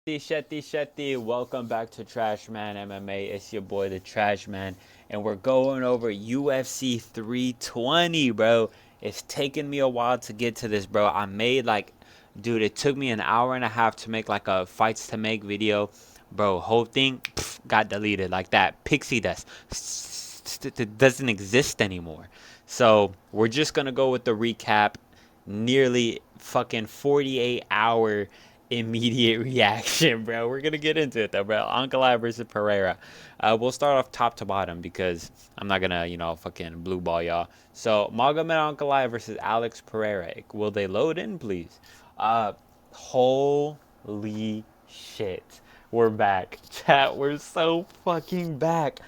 Shetty, welcome back to Trash Man MMA. It's your boy, the Trash Man, and we're going over UFC 320, bro. It's taken me a while to get to this, bro. Dude, it took me an hour and a half to make like a fights to make video, bro. Whole thing got deleted like that. Pixie dust it doesn't exist anymore. So we're just gonna go with the recap. Nearly fucking 48-hour immediate reaction, bro. We're gonna get into it though, bro. Ankalaev versus Pereira. We'll start off top to bottom because I'm not gonna, fucking blue ball y'all. So Magomed Ankalaev versus Alex Pereira. Will they load in, please? Holy shit. We're back. Chat, we're so fucking back.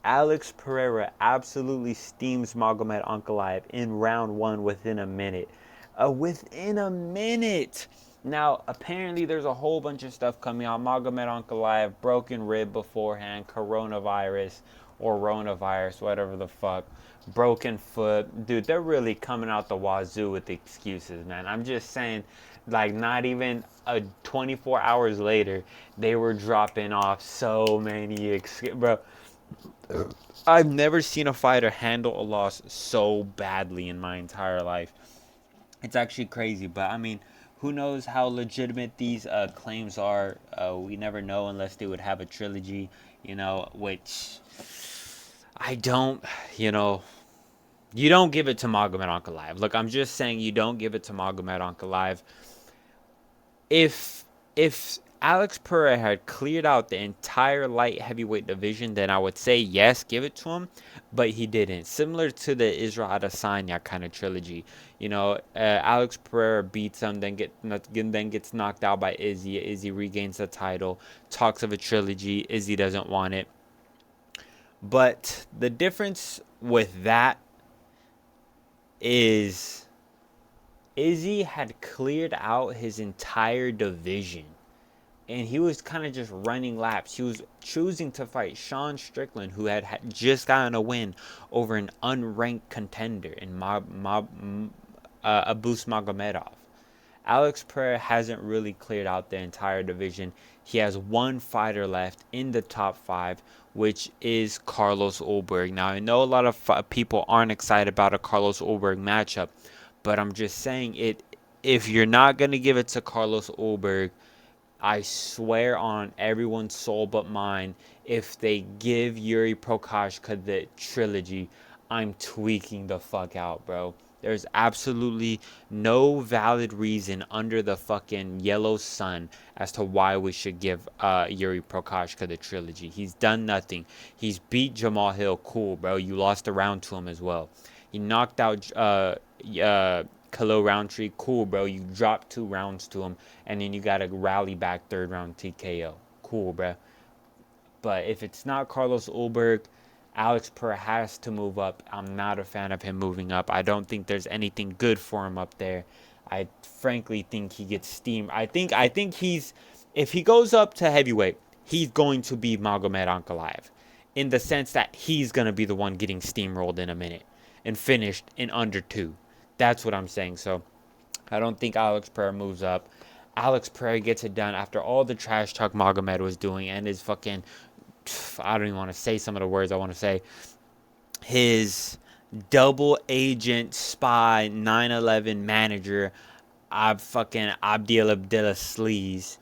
Alex Pereira absolutely steams Magomed Ankalaev in round one within a minute. Within a minute. Now, apparently, there's a whole bunch of stuff coming out. Magomed Ankalaev, broken rib beforehand, coronavirus or ronavirus, whatever the fuck, broken foot. Dude, they're really coming out the wazoo with the excuses, man. I'm just saying, like, not even 24 hours later, they were dropping off so many excuses. Bro, I've never seen a fighter handle a loss so badly in my entire life. It's actually crazy, but I mean, who knows how legitimate these claims are? We never know unless they would have a trilogy, which I don't, you know, you don't give it to Magomed Ankalaev. Look, I'm just saying you don't give it to Magomed Ankalaev. If Alex Pereira had cleared out the entire light heavyweight division, then I would say yes, give it to him, but he didn't. Similar to the Israel Adesanya kind of trilogy, Alex Pereira beats him, then gets knocked out by Izzy. Izzy regains the title. Talks of a trilogy. Izzy doesn't want it. But the difference with that is Izzy had cleared out his entire division. And he was kind of just running laps. He was choosing to fight Sean Strickland, who had just gotten a win over an unranked contender in Abus Magomedov. Alex Pereira hasn't really cleared out the entire division. He has one fighter left in the top five, which is Carlos Ulberg. Now, I know a lot of people aren't excited about a Carlos Ulberg matchup, but I'm just saying it. If you're not going to give it to Carlos Ulberg, I swear on everyone's soul but mine, if they give Yuri Prokoshka the trilogy, I'm tweaking the fuck out, bro. There's absolutely no valid reason under the fucking yellow sun as to why we should give Yuri Prokoshka the trilogy. He's done nothing. He's beat Jamal Hill. Cool, bro. You lost a round to him as well. He knocked out Khalil Roundtree. Cool, bro. You dropped 2 rounds to him, and then you got to rally back 3rd round TKO. Cool, bro. But if it's not Carlos Ulberg, Alex Pereira has to move up. I'm not a fan of him moving up. I don't think there's anything good for him up there. I frankly think he gets steamed. I think he's, if he goes up to heavyweight, he's going to be Magomed Ankalaev, in the sense that he's going to be the one getting steamrolled in a minute and finished in under 2. That's what I'm saying. So I don't think Alex Pereira moves up. Alex Pereira gets it done after all the trash talk Magomed was doing and his fucking, I don't even want to say some of the words I want to say. His double agent spy 9/11 manager, Abdel Sleaze,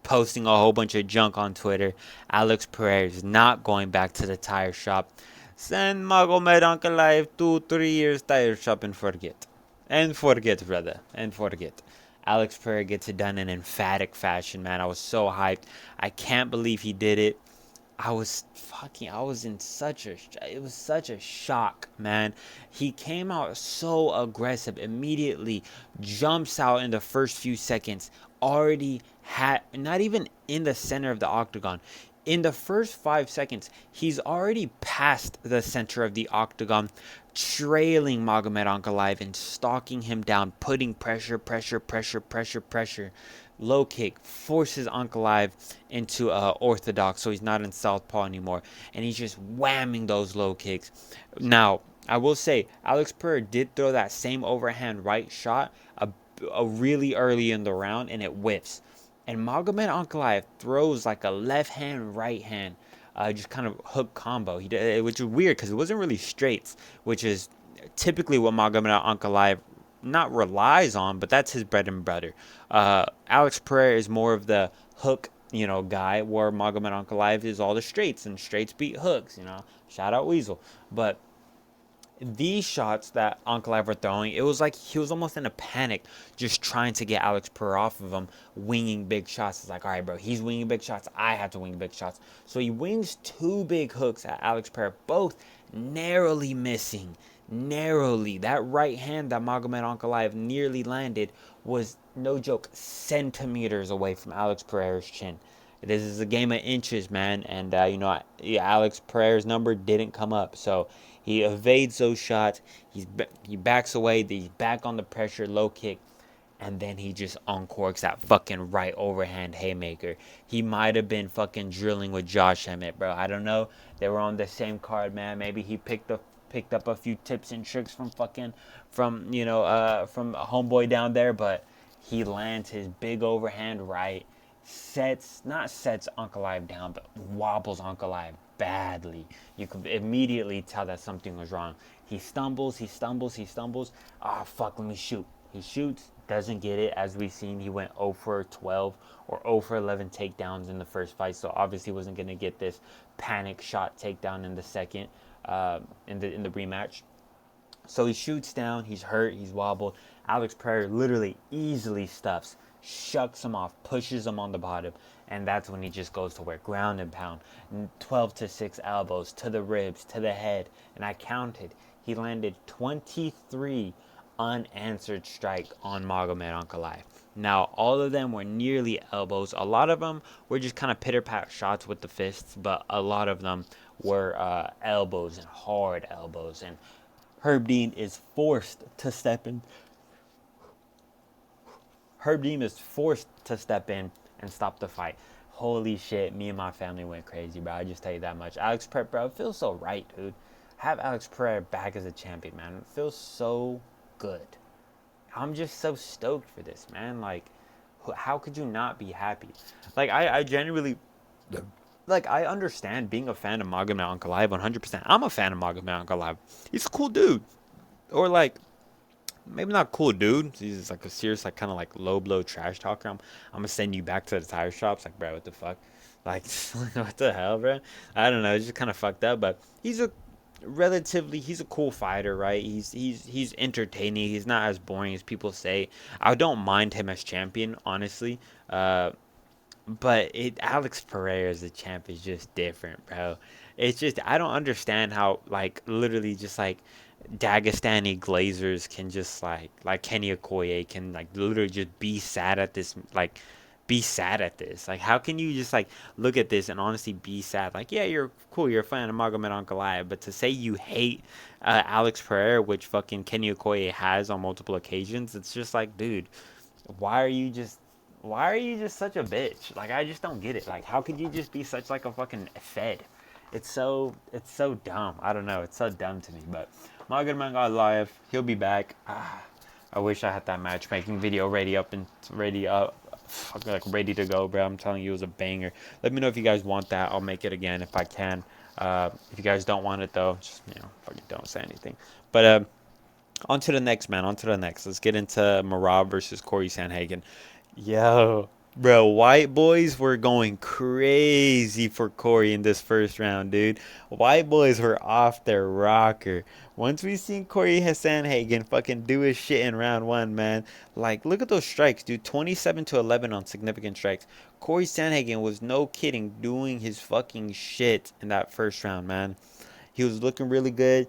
posting a whole bunch of junk on Twitter. Alex Pereira is not going back to the tire shop. Send Magomed Ankalaev 2-3 years tire shop and forget. And forget, brother. And forget. Alex Pereira gets it done in emphatic fashion, man. I was so hyped. I can't believe he did it. I was in such it was such a shock, man. He came out so aggressive, immediately jumps out in the first few seconds, already had, not even in the center of the octagon. In the first 5 seconds, he's already past the center of the octagon, trailing Magomed Ankalaev and stalking him down, putting pressure. Low kick forces Ankalaev into orthodox, so he's not in southpaw anymore, and he's just whamming those low kicks. Now, I will say, Alex Pereira did throw that same overhand right shot a really early in the round, and it whiffs. And Magomed Ankalaev throws like a left hand, right hand, just kind of hook combo. He did, which is weird because it wasn't really straights, which is typically what Magomed Ankalaev not relies on, but that's his bread and butter. Alex Pereira is more of the hook, guy, where Magomed Ankalaev is all the straights, and straights beat hooks. Shout out Weasel, but these shots that Ankalaev were throwing, it was like he was almost in a panic, just trying to get Alex Pereira off of him, winging big shots. It's like, all right, bro, he's winging big shots. I have to wing big shots. So he wings 2 big hooks at Alex Pereira, both narrowly missing. Narrowly. That right hand that Magomed Ankalaev nearly landed was, no joke, centimeters away from Alex Pereira's chin. This is a game of inches, man, and Alex Pereira's number didn't come up, so he evades those shots. He backs away. He's back on the pressure, low kick, and then he just uncorks that fucking right overhand haymaker. He might have been fucking drilling with Josh Emmett, bro. I don't know. They were on the same card, man. Maybe he picked up a few tips and tricks from homeboy down there, but he lands his big overhand right, not sets Ankalaev down, but wobbles Ankalaev badly. You could immediately tell that something was wrong. He stumbles. Ah, fuck, let me shoot. He shoots, doesn't get it. As we've seen, he went 0 for 12 or 0 for 11 takedowns in the first fight, so obviously wasn't going to get this panic shot takedown in the second, in the rematch. So he shoots down, he's hurt, he's wobbled. Alex Pereira literally easily stuffs, shucks him off, pushes him on the bottom, and that's when he just goes to work. Ground and pound, 12 to 6 elbows to the ribs, to the head, and I counted. He landed 23 unanswered strike on Magomed Ankalaev. Now, all of them were nearly elbows. A lot of them were just kind of pitter-pat shots with the fists, but a lot of them were elbows, and hard elbows, and Herb Dean is forced to step in. Herb Dean is forced to step in and stop the fight. Holy shit, me and my family went crazy, bro. I just tell you that much. Alex Pereira, bro, it feels so right, dude. Have Alex Pereira back as a champion, man. It feels so good. I'm just so stoked for this, man. Like, how could you not be happy? Like, I genuinely, like, I understand being a fan of Magomed Ankalaev 100%. I'm a fan of Magomed Ankalaev. He's a cool dude. Or, like, maybe not cool dude. He's just like a serious, like, kind of like low blow trash talker. I'm gonna send you back to the tire shops. Like, bro, what the fuck? Like, what the hell, bro? I don't know. It's just kind of fucked up. But he's a cool fighter, right? He's entertaining. He's not as boring as people say. I don't mind him as champion, honestly. But Alex Pereira as the champ is just different, bro. It's just, I don't understand how, like, literally just like Dagestani Glazers can just like Kenny Okoye can, like, literally just be sad at this, like, be sad at this. Like, how can you just, like, look at this and honestly be sad? Like, yeah, you're cool, you're a fan of Magomed Ankalaev, but to say you hate Alex Pereira, which fucking Kenny Okoye has on multiple occasions, it's just like, dude, why are you just such a bitch? Like, I just don't get it. Like, how could you just be such, like, a fucking fed? It's so dumb. I don't know. It's so dumb to me. But Magomed Ankalaev, he'll be back. I wish I had that matchmaking video ready to go, bro. I'm telling you, it was a banger. Let me know if you guys want that. I'll make it again if I can. If you guys don't want it, though, just, fucking don't say anything. But on to the next, man. On to the next. Let's get into Merab versus Corey Sandhagen. Yo, bro, white boys were going crazy for Corey in this first round, dude. White boys were off their rocker. Once we seen Corey Sandhagen fucking do his shit in round 1, man. Like, look at those strikes, dude. 27 to 11 on significant strikes. Corey Sandhagen was, no kidding, doing his fucking shit in that first round, man. He was looking really good.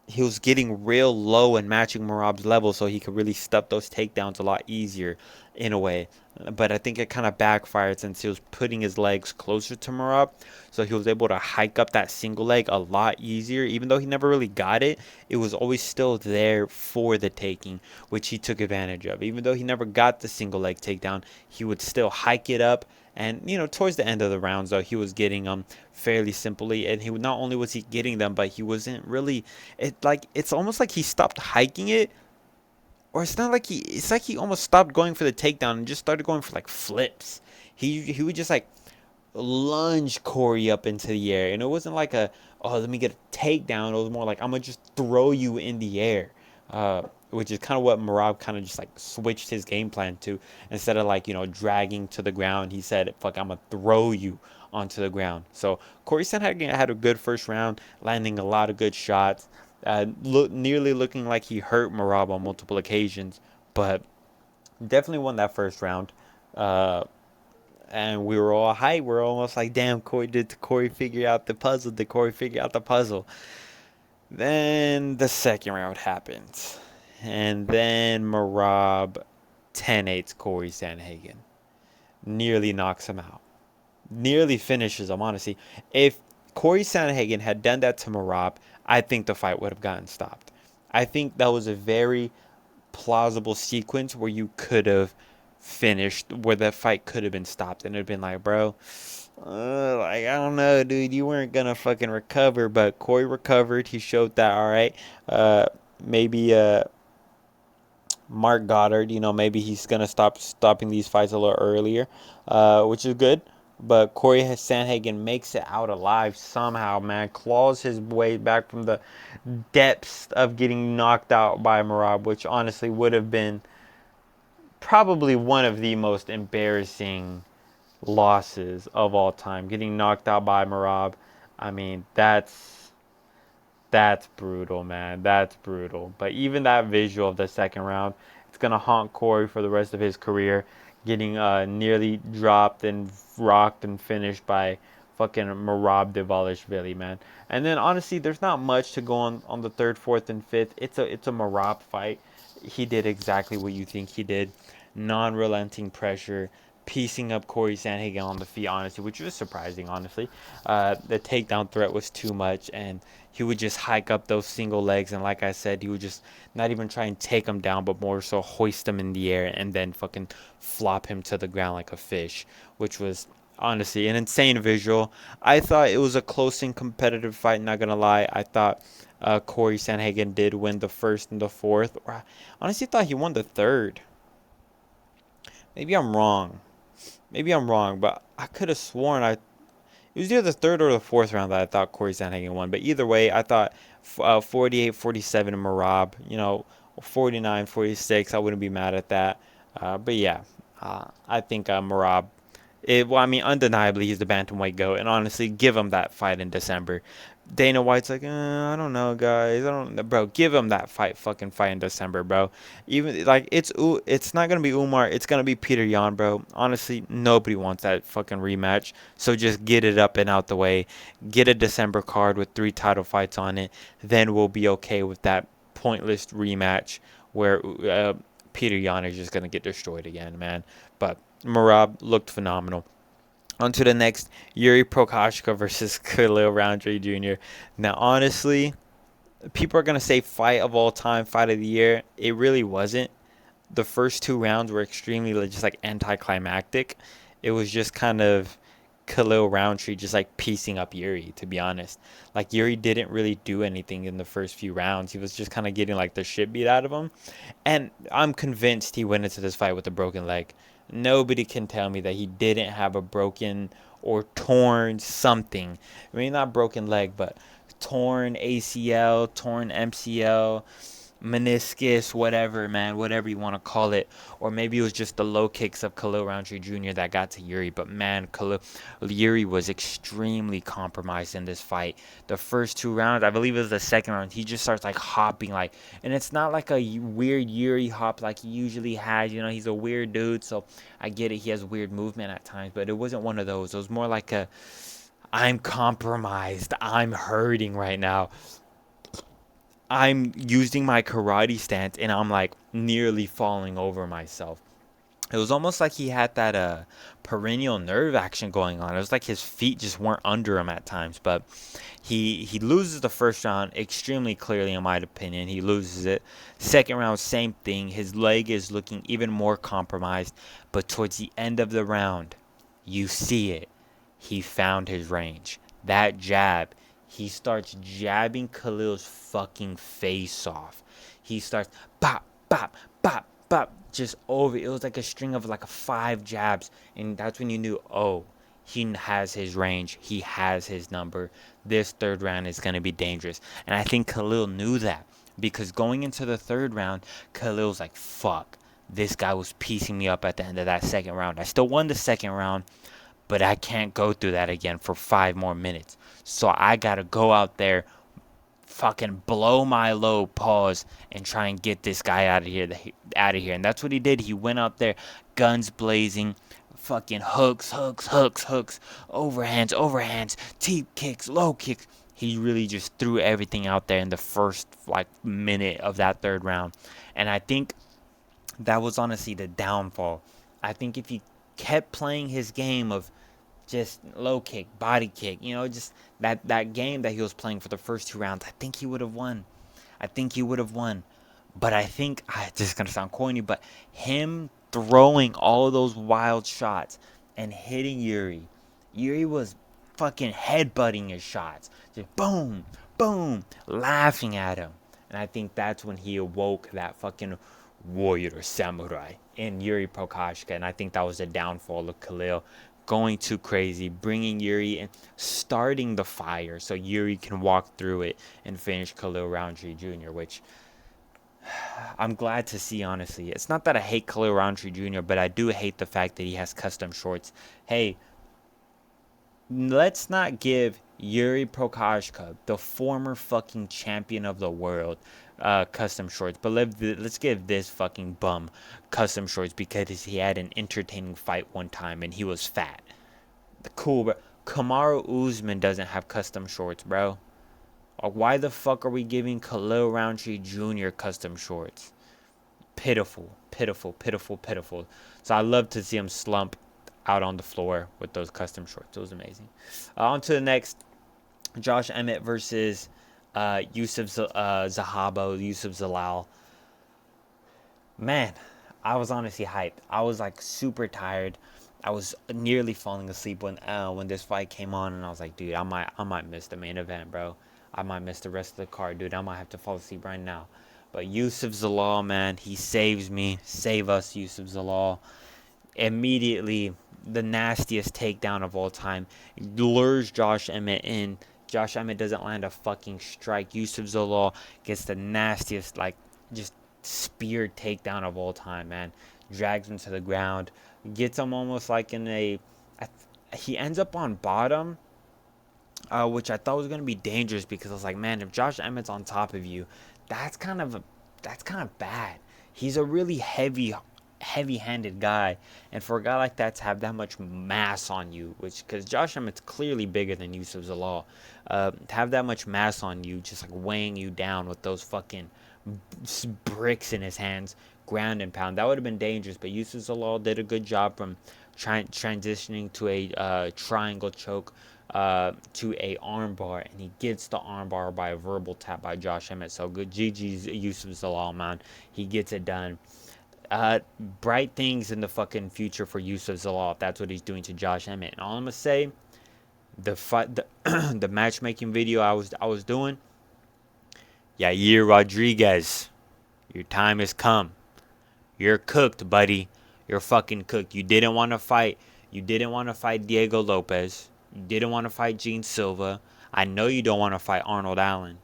He was getting real low and matching Merab's level, so he could really stuff those takedowns a lot easier in a way. But I think it kind of backfired since he was putting his legs closer to Merab, so he was able to hike up that single leg a lot easier. Even though he never really got it, it was always still there for the taking, which he took advantage of. Even though he never got the single leg takedown, he would still hike it up. And, towards the end of the rounds, though, he was getting them fairly simply. And he not only was he getting them, but he wasn't really, it's almost like he stopped hiking it or it's not like it's like he almost stopped going for the takedown and just started going for like flips. He would just like lunge Corey up into the air, and it wasn't like a, oh, let me get a takedown. It was more like, I'm gonna just throw you in the air, which is kind of what Merab kind of just like switched his game plan to. Instead of like, dragging to the ground, he said, fuck, I'm gonna throw you onto the ground. So Corey Sandhagen had a good first round, landing a lot of good shots, nearly looking like he hurt Merab on multiple occasions, but definitely won that first round. And we were all hyped. We're almost like, damn, Corey figure out the puzzle? Did Corey figure out the puzzle? Then the second round happens. And then Merab 10-8 Corey Sandhagen. Nearly knocks him out. Nearly finishes him, honestly. If Corey Sandhagen had done that to Merab, I think the fight would have gotten stopped. I think that was a very plausible sequence where you could have finished, where the fight could have been stopped, and it'd been like, bro, like, I don't know, dude, you weren't gonna fucking recover. But Corey recovered. He showed that, all right, maybe Mark Goddard, maybe he's gonna stopping these fights a little earlier, which is good. But Corey Sandhagen makes it out alive somehow, man. Claws his way back from the depths of getting knocked out by Merab, which honestly would have been probably one of the most embarrassing losses of all time. Getting knocked out by Merab. I mean, that's brutal, man. That's brutal. But even that visual of the second round, it's gonna haunt Corey for the rest of his career. Getting nearly dropped and rocked and finished by fucking Merab Dvalishvili, man. And then honestly, there's not much to go on the third, fourth, and fifth. It's a Merab fight. He did exactly what you think he did. Non-relenting pressure, piecing up Corey Sandhagen on the feet, honestly, which was surprising, honestly. The takedown threat was too much, and he would just hike up those single legs, and like I said, he would just not even try and take him down, but more so hoist him in the air and then fucking flop him to the ground like a fish, which was honestly an insane visual. I thought it was a close and competitive fight, not gonna lie. I thought Corey Sandhagen did win the first and the fourth. I honestly thought he won the third. Maybe I'm wrong. But I could have sworn it was either the third or the fourth round that I thought Corey Sandhagen won. But either way, I thought 48-47 in Merab. 49-46. I wouldn't be mad at that. But yeah, I think Merab. Well, I mean, undeniably, he's the bantamweight GOAT. And honestly, give him that fight in December. Dana White's like, I don't know, guys. I don't know, bro. Give him that fucking fight in December, bro. Even like it's not gonna be Umar. It's gonna be Peter Yan, bro. Honestly, nobody wants that fucking rematch. So just get it up and out the way. Get a December card with 3 title fights on it. Then we'll be okay with that pointless rematch where Peter Yan is just gonna get destroyed again, man. But Merab looked phenomenal. On to the next, Yuri Prokoshka versus Khalil Roundtree Jr. Now, honestly, people are going to say fight of all time, fight of the year. It really wasn't. The first 2 rounds were extremely just like anticlimactic. It was just kind of Khalil Roundtree just like piecing up Yuri, to be honest. Like, Yuri didn't really do anything in the first few rounds. He was just kind of getting like the shit beat out of him. And I'm convinced he went into this fight with a broken leg. Nobody can tell me that he didn't have a broken or torn something. I mean, not broken leg, but torn ACL, torn MCL, meniscus, whatever, man, whatever you want to call it. Or maybe it was just the low kicks of Khalil Roundtree Jr. that got to Yuri. But man, Yuri was extremely compromised in this fight. The first 2 rounds, I believe it was the second round, he just starts like hopping, like, and it's not like a weird Yuri hop like he usually has. He's a weird dude, so I get it. He has weird movement at times, but it wasn't one of those. It was more like I'm compromised. I'm hurting right now. I'm using my karate stance and I'm like nearly falling over myself. It was almost like he had that perennial nerve action going on. It was like his feet just weren't under him at times. But he loses the first round extremely clearly, in my opinion. He loses it. Second round, same thing. His leg is looking even more compromised. But towards the end of the round, you see it. He found his range. That jab. He starts jabbing Khalil's fucking face off. He starts bop, bop, bop, bop, just over. It was like a string of like 5 jabs, and that's when you knew, oh, he has his range, he has his number. This third round is going to be dangerous. And I think Khalil knew that, because going into the third round, Khalil's like, fuck, this guy was piecing me up at the end of that second round. I still won the second round, but I can't go through that again for 5 more minutes. So I got to go out there, fucking blow my load, pause, and try and get this guy out of here. And that's what he did. He went out there, guns blazing, fucking hooks, overhands, teep kicks, low kicks. He really just threw everything out there in the first like minute of that third round. And I think that was honestly the downfall. I think if he kept playing his game of just low kick, body kick, just that game that he was playing for the first 2 rounds, I think he would have won. But I think, this is going to sound corny, but him throwing all of those wild shots and hitting Yuri was fucking headbutting his shots. Just boom, boom, laughing at him. And I think that's when he awoke that fucking warrior samurai in Yuri Prokoshka. And I think that was the downfall of Khalil. Going too crazy, bringing Yuri in, starting the fire so Yuri can walk through it and finish Khalil Roundtree Jr., which I'm glad to see, honestly. It's not that I hate Khalil Roundtree Jr., but I do hate the fact that he has custom shorts. Hey, let's not give Yuri Prokoshka, the former fucking champion of the world, custom shorts. But let's give this fucking bum custom shorts because he had an entertaining fight one time and he was fat. Cool, bro. Kamaru Usman doesn't have custom shorts, bro. Why the fuck are we giving Khalil Roundtree Jr. custom shorts? Pitiful. So I love to see him slump out on the floor with those custom shorts. It was amazing. On to the next. Josh Emmett versus Yusuf Zahabo, Yusuf Zalal. Man, I was honestly hyped. I was like super tired. I was nearly falling asleep when this fight came on, and I was like, dude, I might miss the main event, bro. I might miss the rest of the card, dude. I might have to fall asleep right now. But Yusuf Zalal, man, he saves me. Save us, Yusuf Zalal. Immediately, the nastiest takedown of all time. Lures Josh Emmett in. Josh Emmett doesn't land a fucking strike. Yusuf Zalal gets the nastiest, like, just spear takedown of all time, man. Drags him to the ground. Gets him almost like in a... He ends up on bottom, which I thought was going to be dangerous because I was like, man, if Josh Emmett's on top of you, that's kind of bad. He's a really heavy-handed guy, and for a guy like that to have that much mass on you, which, because Josh Emmett's clearly bigger than Yusuf Zalal, to have that much mass on you, just like weighing you down with those fucking bricks in his hands, ground and pound, that would have been dangerous. But Yusuf Zalal did a good job from transitioning to a triangle choke to a armbar, and he gets the armbar by a verbal tap by Josh Emmett. So good, GG's Yusuf Zalal, man. He gets it done. Bright things in the fucking future for Yusuf Zalal if that's what he's doing to Josh Emmett. And all I'm gonna say, the matchmaking video I was doing, Yair Rodriguez, your time has come. You're cooked, buddy. You're fucking cooked. You didn't want to fight. You didn't want to fight Diego Lopez. You didn't want to fight Gene Silva. I know you don't want to fight Arnold Allen.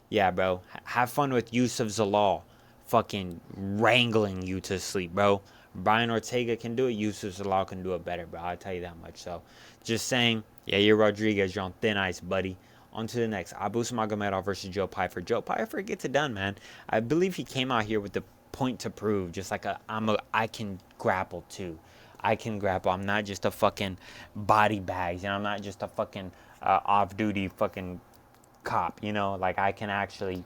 Yeah, bro. Have fun with Yusuf Zalal fucking wrangling you to sleep, bro. Brian Ortega can do it. Yusuf Zalal can do it better, bro. I'll tell you that much. So, just saying, Yair Rodriguez, you're on thin ice, buddy. On to the next. Abus Magomedov versus Joe Pyfer. Joe Pyfer gets it done, man. I believe he came out here with the point to prove. Just like I can grapple too. I can grapple. I'm not just a fucking body bag. I'm not just a fucking off-duty fucking cop. Like I can actually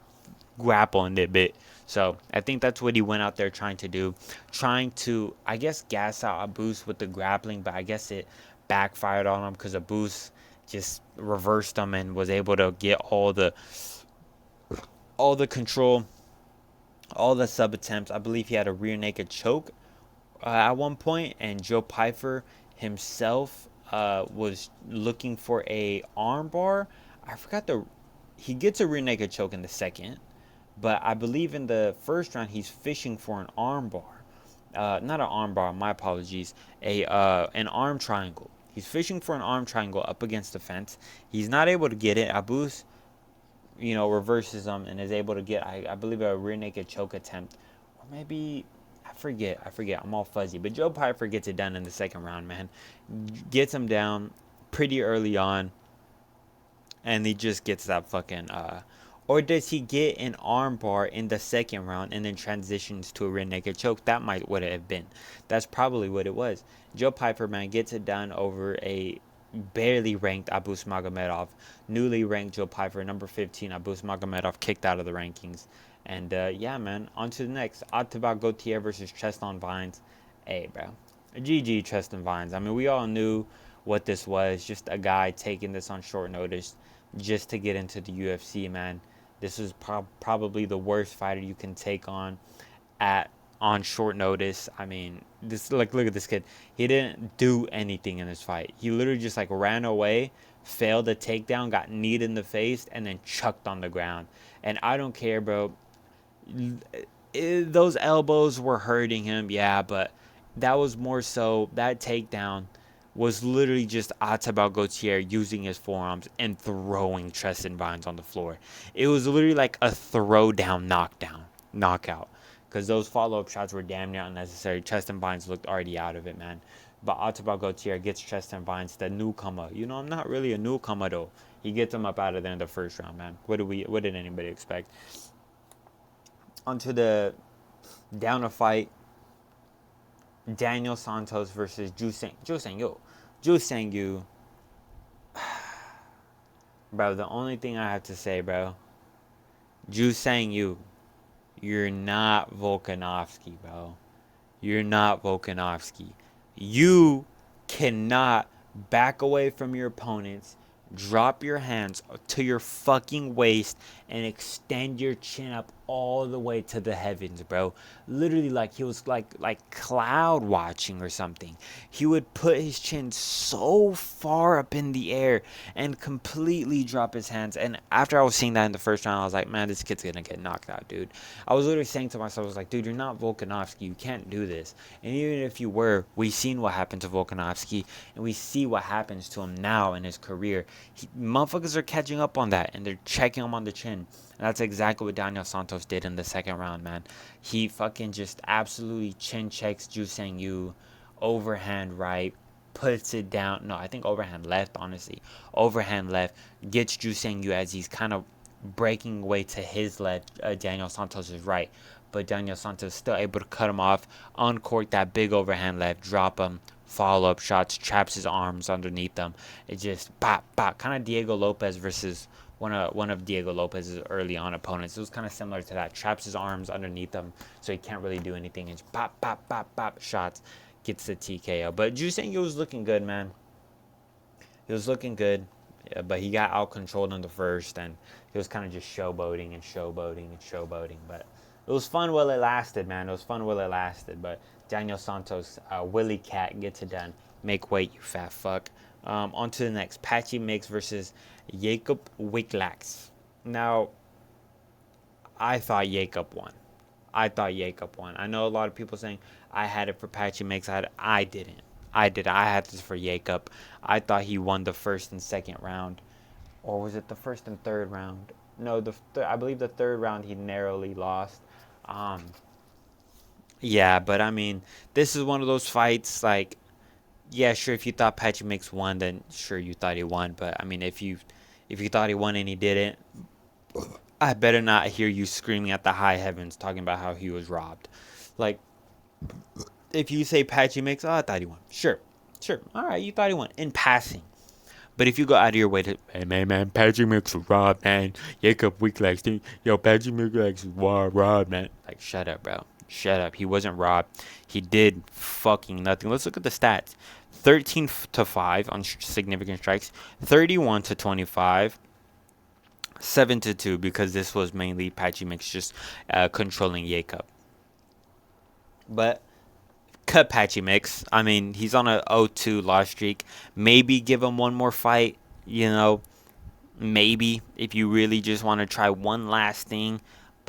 grapple in that bit. So I think that's what he went out there trying to do. Trying to, I guess, gas out Abus with the grappling, but I guess it backfired on him because Abus just reversed him and was able to get all the control, all the sub attempts. I believe he had a rear naked choke at one point, and Joe Pyfer himself was looking for a armbar. I forgot he gets a rear naked choke in the second, But I believe in the first round he's fishing for an arm bar. Not an arm bar, my apologies. An arm triangle. He's fishing for an arm triangle up against the fence. He's not able to get it. Abus, reverses him and is able to get, I believe, a rear naked choke attempt. Or maybe, I forget. I'm all fuzzy. But Joe Piper gets it done in the second round, man. Gets him down pretty early on. And he just gets that fucking, or does he get an armbar in the second round and then transitions to a rear naked choke? That might what it have been. That's probably what it was. Joe Piper, man, gets it done over a barely ranked Abus Magomedov. Newly ranked Joe Piper, number 15. Abus Magomedov kicked out of the rankings. And yeah, man, on to the next. Atabak Gautier versus Tristan Vines. Hey, bro. GG, Tristan Vines. I mean, we all knew what this was. Just a guy taking this on short notice just to get into the UFC, man. This is probably the worst fighter you can take on on short notice. I mean, look at this kid. He didn't do anything in this fight. He literally just ran away, failed a takedown, got kneed in the face, and then chucked on the ground. And I don't care, bro. Those elbows were hurting him, yeah, but that was more so that takedown was literally just Atabal Gautier using his forearms and throwing Tristan Vines on the floor. It was literally like a throwdown knockout. Because those follow-up shots were damn near unnecessary. Tristan Vines looked already out of it, man. But Atabal Gautier gets Tristan Vines, the newcomer. I'm not really a newcomer, though. He gets him up out of there in the first round, man. What did anybody expect? Onto the down a fight. Daniel Santos versus Ju Sang-yu. Bro, the only thing I have to say, bro, Ju Sang-yu, you're not Volkanovski, bro. You're not Volkanovski. You cannot back away from your opponents, drop your hands to your fucking waist, and extend your chin up all the way to the heavens, bro. Literally, like he was like cloud watching or something. He would put his chin so far up in the air and completely drop his hands. And after I was seeing that in the first round, I was like, man, this kid's gonna get knocked out, dude. I was literally saying to myself, I was like, dude, you're not Volkanovski. You can't do this. And even if you were, we've seen what happened to Volkanovski, and we see what happens to him now in his career. Motherfuckers are catching up on that, and they're checking him on the chin. And that's exactly what Daniel Santos did in the second round, man. He fucking just absolutely chin checks Ju Sang-yu, overhand right, puts it down. No, I think overhand left, honestly. Overhand left, gets Ju Sang-yu as he's kind of breaking away to his left, Daniel Santos' right. But Daniel Santos still able to cut him off, uncork that big overhand left, drop him, follow-up shots, traps his arms underneath them. It just, bop, bop. Kind of Diego Lopez versus one of Diego Lopez's early on opponents. It was kind of similar to that. Traps his arms underneath him, so he can't really do anything. And just pop, pop, pop, pop shots. Gets the TKO. But Ju Sang-yu was looking good, man. He was looking good, but he got out-controlled in the first, and he was kind of just showboating. But it was fun while it lasted, man. It was fun while it lasted. But Daniel Santos, Willie Cat, gets it done. Make weight, you fat fuck. On to the next. Patchy Mix versus Jacob Wiklax. Now, I thought Jacob won. I know a lot of people saying I had it for Patchy Mix. I didn't. I had this for Jacob. I thought he won the first and second round. Or was it the first and third round? No, I believe the third round he narrowly lost. Yeah, but I mean, this is one of those fights, like, yeah, sure, if you thought Patchy Mix won, then sure, you thought he won. But I mean, if you thought he won and he didn't, I better not hear you screaming at the high heavens talking about how he was robbed. Like, if you say Patchy Mix, oh, I thought he won. Sure, all right, you thought he won in passing. But if you go out of your way to, hey, man, Patchy Mix was robbed, man. Jacob Wiklax, yo, Patchy Mix was robbed, man. Like, shut up, bro. Shut up. He wasn't robbed. He did fucking nothing. Let's look at the stats. 13-5 on significant strikes. 31-25. 7-2 because this was mainly Patchy Mix just controlling Jacob. But cut Patchy Mix. I mean, he's on a 0-2 loss streak. Maybe give him one more fight. Maybe if you really just want to try one last thing.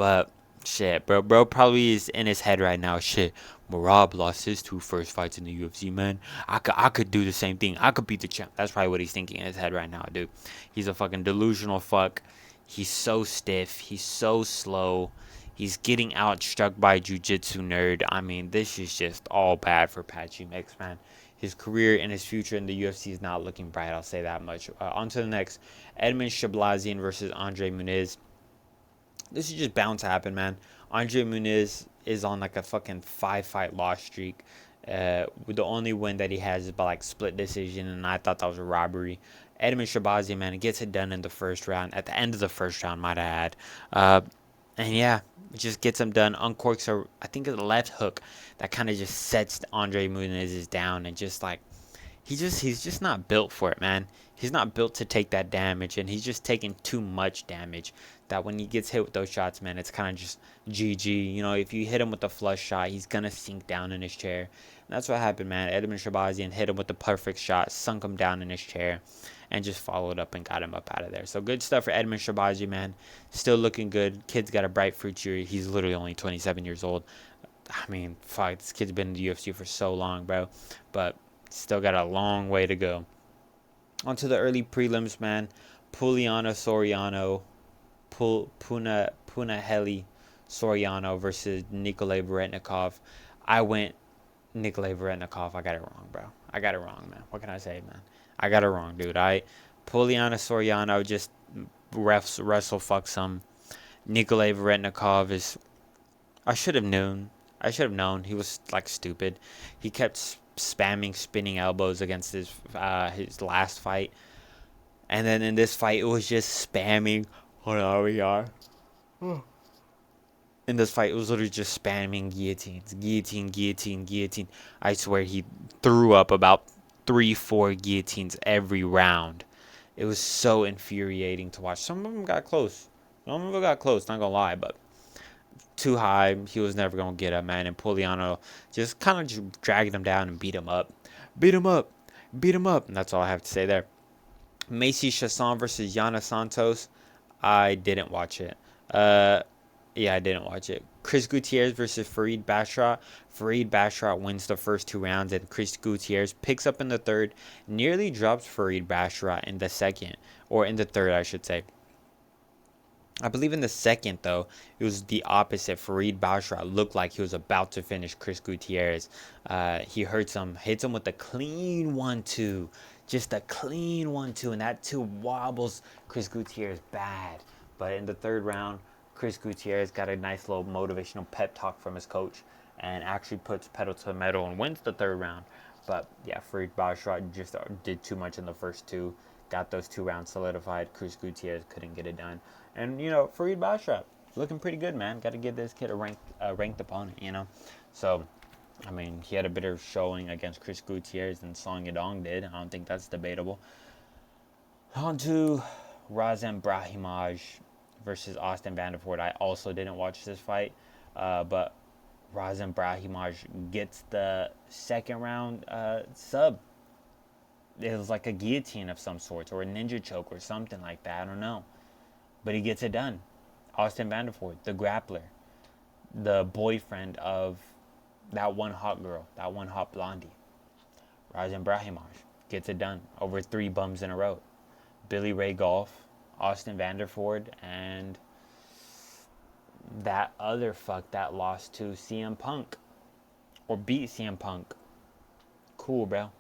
But shit, bro probably is in his head right now. Shit, Merab lost his 2 first fights in the UFC, man. I could do the same thing. I could beat the champ. That's probably what he's thinking in his head right now, dude. He's a fucking delusional fuck. He's so stiff. He's so slow. He's getting outstruck by a jiu-jitsu nerd. I mean, this is just all bad for Patchy Mix, man. His career and his future in the UFC is not looking bright. I'll say that much. On to the next. Edmund Shablazian versus Andre Muniz. This is just bound to happen, man. Andre Muniz is on like a fucking 5-fight loss streak. The only win that he has is by like split decision, and I thought that was a robbery. Edmund Shabazian, man, gets it done in the first round. At the end of the first round, might I add. And yeah, just gets him done. Uncorks a, I think, a left hook that kind of just sets Andre Muniz down, and just like he's just not built for it, man. He's not built to take that damage, and he's just taking too much damage. That when he gets hit with those shots, man, it's kind of just GG. You know, if you hit him with a flush shot, he's gonna sink down in his chair. And that's what happened, man. Edmund Shabazian hit him with the perfect shot, sunk him down in his chair, and just followed up and got him up out of there. So good stuff for Edmund Shabazian, man. Still looking good. Kid's got a bright future. He's literally only 27 years old. I mean, fuck, this kid's been in the UFC for so long, bro. But still got a long way to go. On to the early prelims, man. Puliana Soriano, Punahele Soriano versus Nikolay Varetnikov. I went Nikolay Varetnikov. I got it wrong, bro. I got it wrong, man. What can I say, man? I got it wrong, dude. Puliana Soriano just wrestle fucks him. Nikolay Varetnikov is... I should have known. He was like stupid. He kept spamming spinning elbows against his last fight, and then in this fight it was just spamming. Hold on, we are. In this fight, it was literally just spamming guillotine. I swear he threw up about 3-4 guillotines every round. It was so infuriating to watch. Some of them got close. Not gonna lie, but too high. He was never gonna get up, man. And Puliano just kind of just dragged him down and beat him up. And that's all I have to say there. Macy Chasson versus Yana Santos. I didn't watch it. I didn't watch it. Chris Gutierrez versus Farid Basharat. Farid Basharat wins the first 2 rounds, and Chris Gutierrez picks up in the third, nearly drops Farid Basharat in the second, or in the third, I should say. I believe in the second, though, it was the opposite. Farid Basharat looked like he was about to finish Chris Gutierrez. He hits him with a clean 1-2. Just a clean 1-2, and that 2 wobbles Chris Gutierrez bad. But in the third round, Chris Gutierrez got a nice little motivational pep talk from his coach and actually puts pedal to the metal and wins the third round. But yeah, Farid Basharat just did too much in the first 2. Got those 2 rounds solidified. Chris Gutierrez couldn't get it done. And, you know, Farid Basharat looking pretty good, man. Got to give this kid a ranked opponent, you know. So, I mean, he had a better showing against Chris Gutierrez than Song Yadong did. I don't think that's debatable. On to Razem Brahimaj versus Austin Vanderford. I also didn't watch this fight, but Razem Brahimaj gets the second round sub. It was like a guillotine of some sort, or a ninja choke, or something like that. I don't know. But he gets it done. Austin Vanderford, the grappler, the boyfriend of that one hot girl, that one hot blondie. Razem Brahimaj gets it done over 3 bums in a row. Billy Ray Golf, Austin Vanderford, and that other fuck that lost to CM Punk, or beat CM Punk. Cool, bro.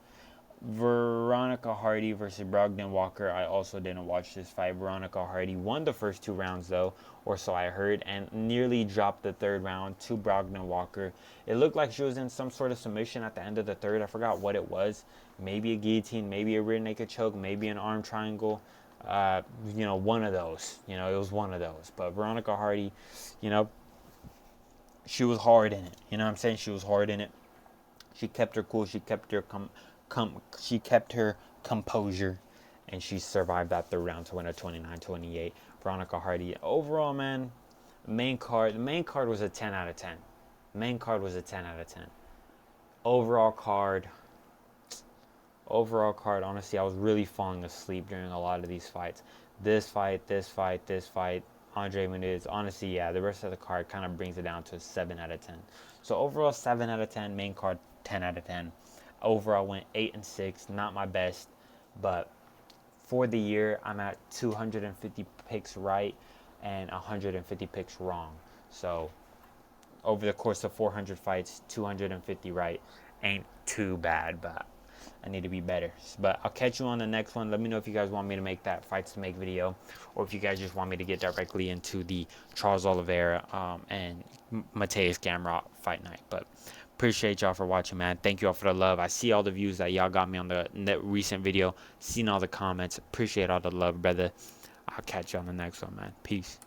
Veronica Hardy versus Brogdon Walker. I also didn't watch this fight. Veronica Hardy won the first 2 rounds, though, or so I heard, and nearly dropped the third round to Brogdon Walker. It looked like she was in some sort of submission at the end of the third. I forgot what it was. Maybe a guillotine, maybe a rear naked choke, maybe an arm triangle. One of those. It was one of those. But Veronica Hardy, she was hard in it. You know what I'm saying? She was hard in it. She kept her cool. She kept her she kept her composure, and she survived that third round to win a 29-28. Veronica Hardy. Overall, man, the main card was a 10 out of 10. Overall card, honestly, I was really falling asleep during a lot of these fights. This fight. Andre Muniz. Honestly, yeah, the rest of the card kind of brings it down to a 7 out of 10. So overall, 7 out of 10. Main card, 10 out of 10. Overall, went 8 and 6. Not my best, but for the year, I'm at 250 picks right and 150 picks wrong. So over the course of 400 fights, 250 right ain't too bad, but I need to be better. But I'll catch you on the next one. Let me know if you guys want me to make that fights to make video, or if you guys just want me to get directly into the Charles Oliveira and Mateus Gamrot fight night. But appreciate y'all for watching, man. Thank you all for the love. I see all the views that y'all got me on the recent video. Seen all the comments. Appreciate all the love, brother. I'll catch you on the next one, man. Peace.